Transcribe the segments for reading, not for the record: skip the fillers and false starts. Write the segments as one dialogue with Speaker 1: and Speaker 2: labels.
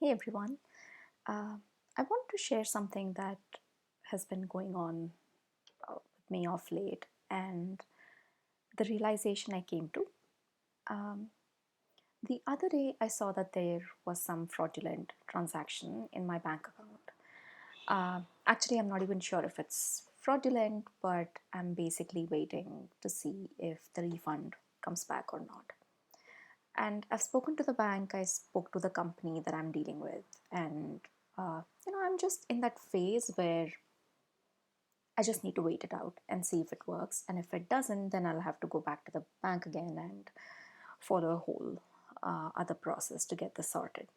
Speaker 1: Hey everyone, uh, I want to share something that has been going on with me of late and the realization I came to. Um, the other day, I saw that there was some fraudulent transaction in my bank account. Actually, I'm not even sure if it's fraudulent, but I'm basically waiting to see if the refund comes back or not. And I've spoken to the bank, I spoke to the company that I'm dealing with, and I'm just in that phase where I just need to wait it out and see if it works. And if it doesn't, then I'll have to go back to the bank again and follow a whole other process to get this sorted.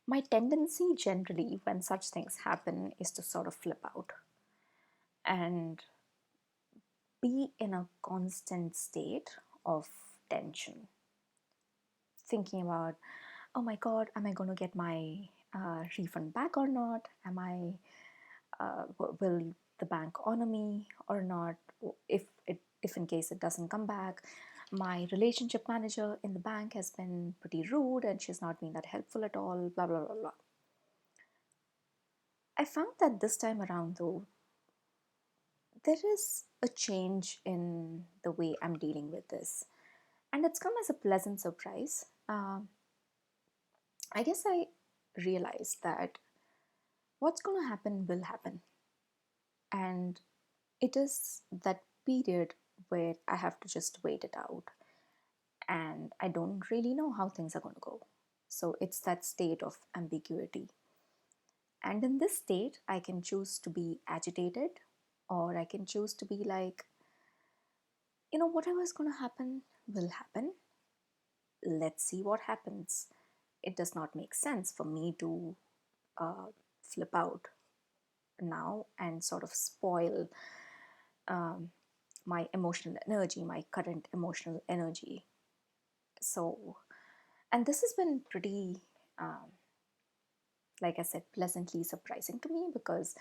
Speaker 1: My tendency generally when such things happen is to sort of flip out and be in a constant state of tension, thinking about, oh my god, am I going to get my refund back or not? Will the bank honor me or not? If in case it doesn't come back, my relationship manager in the bank has been pretty rude and she's not been that helpful at all. Blah blah blah blah. I found that this time around, though, there is a change in the way I'm dealing with this, and it's come as a pleasant surprise. I guess I realized that what's going to happen will happen, and it is that period where I have to just wait it out and I don't really know how things are going to go. So it's that state of ambiguity. And in this state, I can choose to be agitated or I can choose to be like, whatever is going to happen will happen. Let's see what happens. It does not make sense for me to uh, flip out now and sort of spoil um, my emotional energy, my current emotional energy. So, and this has been pretty, um, like I said, pleasantly surprising to me because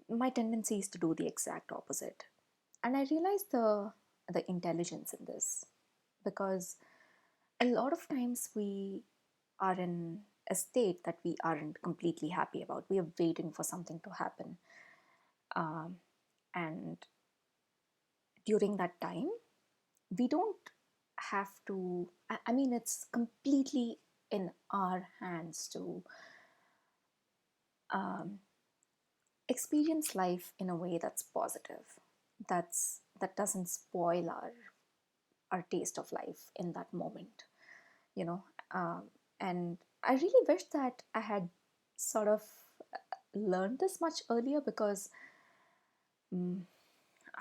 Speaker 1: my tendency is to do the exact opposite. And I realized the intelligence in this because a lot of times we are in a state that we aren't completely happy about. We are waiting for something to happen. Um, and during that time, we don't have to, I mean, it's completely in our hands to um, experience life in a way that's positive, that doesn't spoil our taste of life in that moment, you know. um, and I really wish that I had sort of learned this much earlier because mm,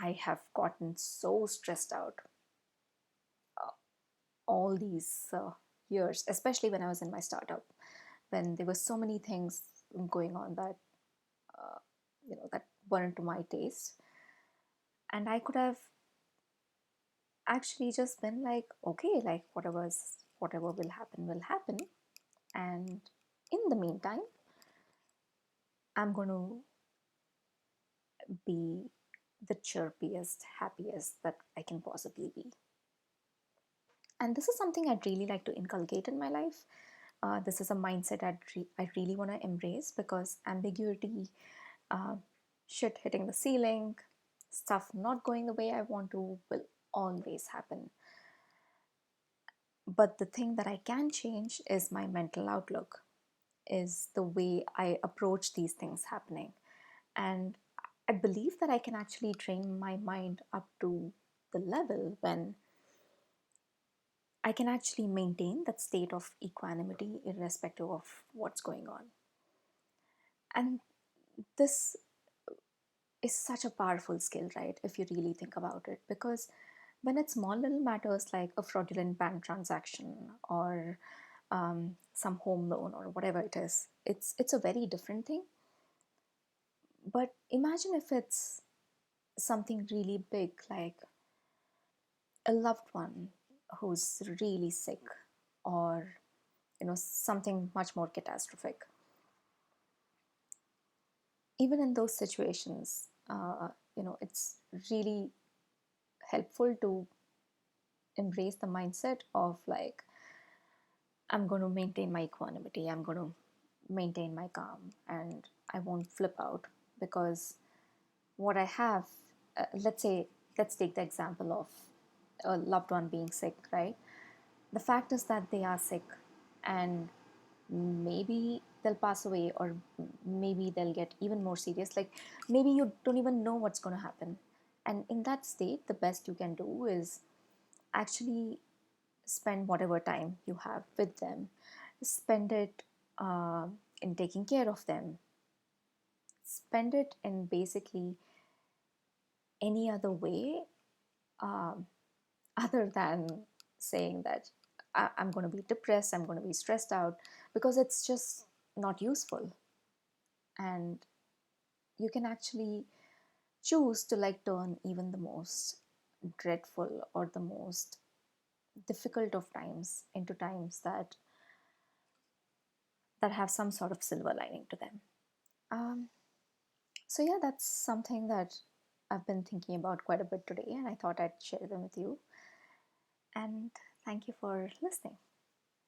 Speaker 1: I have gotten so stressed out all these years, especially when I was in my startup, when there were so many things going on that that weren't to my taste, and I could have actually just been like, okay, like whatever will happen, and in the meantime, I'm going to be the chirpiest, happiest that I can possibly be. And this is something I'd really like to inculcate in my life. This is a mindset I really want to embrace because ambiguity, uh, shit hitting the ceiling, stuff not going the way I want to will always happen. But the thing that I can change is my mental outlook, is the way I approach these things happening. And I believe that I can actually train my mind up to the level when I can actually maintain that state of equanimity irrespective of what's going on. And this is such a powerful skill, right? If you really think about it, because when it's small little matters like a fraudulent bank transaction or some home loan or whatever it is, it's a very different thing. But imagine if it's something really big, like a loved one who's really sick, or something much more catastrophic. Even in those situations, it's really helpful to embrace the mindset of like, I'm going to maintain my equanimity, I'm going to maintain my calm, and I won't flip out because what I have, let's say, let's take the example of a loved one being sick, right? The fact is that they are sick, and maybe they'll pass away, or maybe they'll get even more serious. Like, maybe you don't even know what's going to happen. And in that state, the best you can do is actually spend whatever time you have with them, spend it in taking care of them, spend it in basically any other way, um, other than saying that I'm going to be depressed, I'm going to be stressed out, because it's just not useful. And you can actually choose to like turn even the most dreadful or the most difficult of times into times that have some sort of silver lining to them. Um, so yeah, that's something that I've been thinking about quite a bit today, and I thought I'd share them with you. And thank you for listening.